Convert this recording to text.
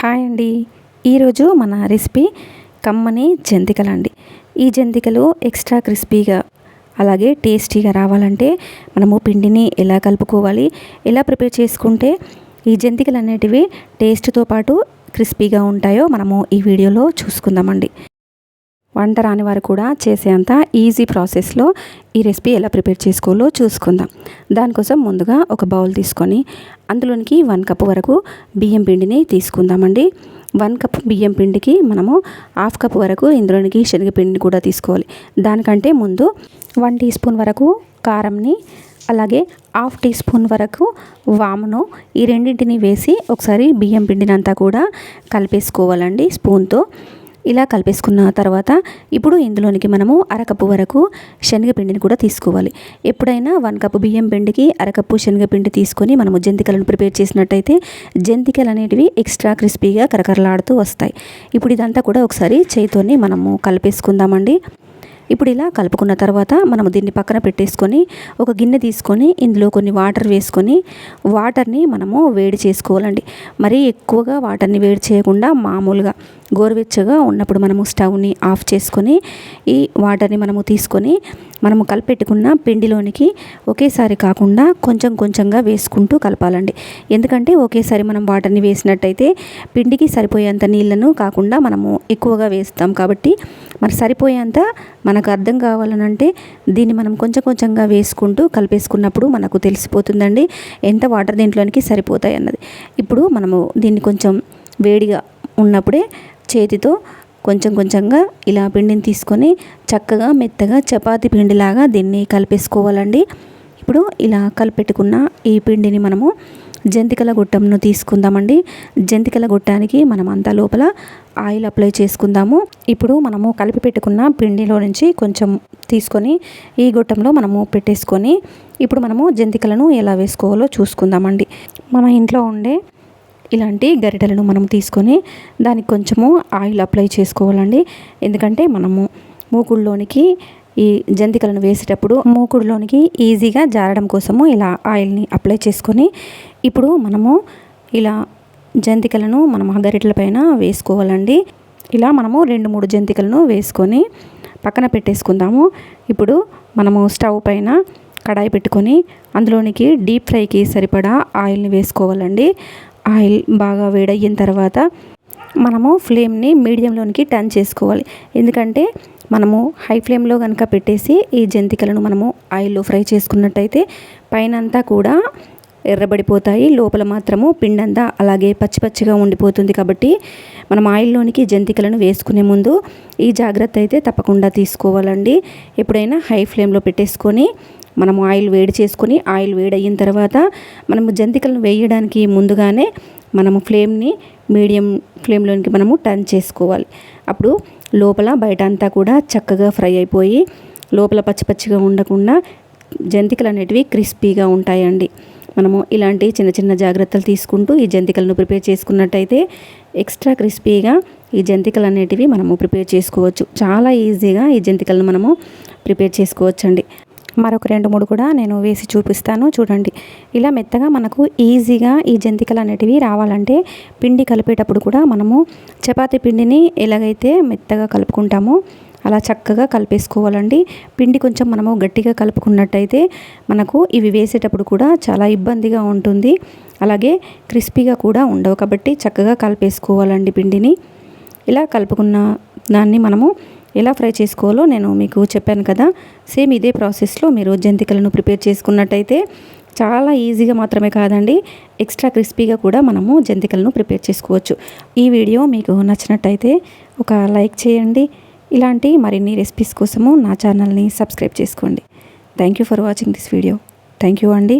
Hi అండి. ఈరోజు మన రెసిపీ కమ్మని జంతికలండి. ఈ జంతికలు ఎక్స్ట్రా క్రిస్పీగా అలాగే టేస్టీగా రావాలంటే మనము పిండిని ఎలా కలుపుకోవాలి, ఎలా ప్రిపేర్ చేసుకుంటే ఈ జంతికలు అనేటివి టేస్ట్తో పాటు క్రిస్పీగా ఉంటాయో మనము ఈ వీడియోలో చూసుకుందామండి. వంట రాని వారు కూడా చేసేంత ఈజీ ప్రాసెస్లో ఈ రెసిపీ ఎలా ప్రిపేర్ చేసుకోవాలో చూసుకుందాం. దానికోసం ముందుగా ఒక బౌల్ తీసుకొని అందులోనికి 1 కప్ వరకు బియ్యం పిండిని తీసుకుందామండి. 1 కప్ బియ్యం పిండికి మనము 1/2 కప్ వరకు ఇందులోనికి శనగపిండిని కూడా తీసుకోవాలి. దానికంటే ముందు 1 టీ స్పూన్ వరకు కారంని అలాగే 1/2 టీ స్పూన్ వరకు వామును ఈ రెండింటిని వేసి ఒకసారి బియ్యం పిండిని అంతా కూడా కలిపేసుకోవాలండి స్పూన్తో. ఇలా కలిపేసుకున్న తర్వాత ఇప్పుడు ఇందులోనికి మనము 1/2 కప్పు వరకు శనగపిండిని కూడా తీసుకోవాలి. ఎప్పుడైనా 1 కప్పు బియ్యం పిండికి 1/2 కప్పు శనగపిండి తీసుకొని మనము జంతికలను ప్రిపేర్ చేసినట్టయితే జంతికలు అనేటివి ఎక్స్ట్రా క్రిస్పీగా కరకరలాడుతూ వస్తాయి. ఇప్పుడు ఇదంతా కూడా ఒకసారి చేయితోని మనము కలిపేసుకుందామండి. ఇప్పుడు ఇలా కలుపుకున్న తర్వాత మనము దీన్ని పక్కన పెట్టేసుకొని ఒక గిన్నె తీసుకొని ఇందులో కొన్ని వాటర్ వేసుకొని వాటర్ని మనము వేడి చేసుకోవాలండి. మరీ ఎక్కువగా వాటర్ని వేడి చేయకుండా మామూలుగా గోరువెచ్చగా ఉన్నప్పుడు మనము స్టవ్ని ఆఫ్ చేసుకొని ఈ వాటర్ని మనము తీసుకొని మనము కలిపెట్టుకున్న పిండిలోనికి ఒకేసారి కాకుండా కొంచెం కొంచెంగా వేసుకుంటూ కలపాలండి. ఎందుకంటే ఒకేసారి మనం వాటర్ని వేసినట్టయితే పిండికి సరిపోయేంత నీళ్ళను కాకుండా మనము ఎక్కువగా వేస్తాం కాబట్టి మరి సరిపోయేంత మనకు అర్థం కావాలనంటే దీన్ని మనం కొంచెం కొంచెంగా వేసుకుంటూ కలిపేసుకున్నప్పుడు మనకు తెలిసిపోతుందండి ఎంత వాటర్ దీంట్లోనికి సరిపోతాయి అన్నది. ఇప్పుడు మనము దీన్ని కొంచెం వేడిగా ఉన్నప్పుడే చేతితో కొంచెం కొంచెంగా ఇలా పిండిని తీసుకొని చక్కగా మెత్తగా చపాతీ పిండిలాగా దీన్ని కలిపేసుకోవాలండి. ఇప్పుడు ఇలా కలిపెట్టుకున్న ఈ పిండిని మనము జంతికల గొట్టంను తీసుకుందామండి. జంతికల గొట్టానికి మనం అంతా లోపల ఆయిల్ అప్లై చేసుకుందాము. ఇప్పుడు మనము కలిపి పెట్టుకున్న పిండిలో నుంచి కొంచెం తీసుకొని ఈ గొట్టంలో మనము పెట్టేసుకొని ఇప్పుడు మనము జంతికలను ఎలా వేసుకోవాలో చూసుకుందామండి. మన ఇంట్లో ఉండే ఇలాంటి గరిటెలను మనం తీసుకొని దానికి కొంచెము ఆయిల్ అప్లై చేసుకోవాలండి. ఎందుకంటే మనము మూకుడులోనికి ఈ జంతికలను వేసేటప్పుడు మూకుడులోనికి ఈజీగా జారడం కోసము ఇలా ఆయిల్ని అప్లై చేసుకొని ఇప్పుడు మనము ఇలా జంతికలను మనం ఆ గరిటెల పైన వేసుకోవాలండి. ఇలా మనము 2-3 జంతికలను వేసుకొని పక్కన పెట్టేసుకుందాము. ఇప్పుడు మనము స్టవ్ పైన కడాయి పెట్టుకొని అందులోనికి డీప్ ఫ్రైకి సరిపడా ఆయిల్ని వేసుకోవాలండి. ఆయిల్ బాగా వేడయిన తర్వాత మనము ఫ్లేమ్ని మీడియంలోనికి టర్న్ చేసుకోవాలి. ఎందుకంటే మనము హై ఫ్లేమ్లో కనుక పెట్టేసి ఈ జంతికలను మనము ఆయిల్లో ఫ్రై చేసుకున్నట్టయితే పైనంతా కూడా ఎర్రబడిపోతాయి, లోపల మాత్రము పిండంతా అలాగే పచ్చి పచ్చిగా ఉండిపోతుంది. కాబట్టి మనం ఆయిల్లోనికి జంతికలను వేసుకునే ముందు ఈ జాగ్రత్త అయితే తప్పకుండా తీసుకోవాలండి. ఎప్పుడైనా హై ఫ్లేమ్లో పెట్టేసుకొని మనము ఆయిల్ వేడి చేసుకొని ఆయిల్ వేడయిన తర్వాత మనము జంతికలను వేయడానికి ముందుగానే మనము ఫ్లేమ్ని మీడియం ఫ్లేమ్లోనికి మనము టర్న్ చేసుకోవాలి. అప్పుడు లోపల బయట అంతా కూడా చక్కగా ఫ్రై అయిపోయి లోపల పచ్చి పచ్చిగా ఉండకుండా జంతికలు అనేటివి క్రిస్పీగా ఉంటాయండి. మనము ఇలాంటి చిన్న చిన్న జాగ్రత్తలు తీసుకుంటూ ఈ జంతికలను ప్రిపేర్ చేసుకున్నట్టయితే ఎక్స్ట్రా క్రిస్పీగా ఈ జంతికలు అనేటివి మనము ప్రిపేర్ చేసుకోవచ్చు. చాలా ఈజీగా ఈ జంతికలను మనము ప్రిపేర్ చేసుకోవచ్చండి. మరొక 2-3 కూడా నేను వేసి చూపిస్తాను చూడండి. ఇలా మెత్తగా మనకు ఈజీగా ఈ జంతికలు అనేటివి రావాలంటే పిండి కలిపేటప్పుడు కూడా మనము చపాతీ పిండిని ఎలాగైతే మెత్తగా కలుపుకుంటామో అలా చక్కగా కలిపేసుకోవాలండి. పిండి కొంచెం మనము గట్టిగా కలుపుకున్నట్టయితే మనకు ఇవి వేసేటప్పుడు కూడా చాలా ఇబ్బందిగా ఉంటుంది, అలాగే క్రిస్పీగా కూడా ఉండవు. కాబట్టి చక్కగా కలిపేసుకోవాలండి పిండిని. ఇలా కలుపుకున్న దాన్ని మనము ఎలా ఫ్రై చేసుకోవాలో నేను మీకు చెప్పాను కదా. సేమ్ ఇదే ప్రాసెస్లో మీరు జంతికలను ప్రిపేర్ చేసుకున్నట్టయితే చాలా ఈజీగా మాత్రమే కాదండి ఎక్స్ట్రా క్రిస్పీగా కూడా మనము జంతికలను ప్రిపేర్ చేసుకోవచ్చు. ఈ వీడియో మీకు నచ్చినట్టయితే ఒక లైక్ చేయండి. ఇలాంటి మరిన్ని రెసిపీస్ కోసము నా ఛానల్ని సబ్స్క్రైబ్ చేసుకోండి. Thank you for watching this video. Thank you అండి.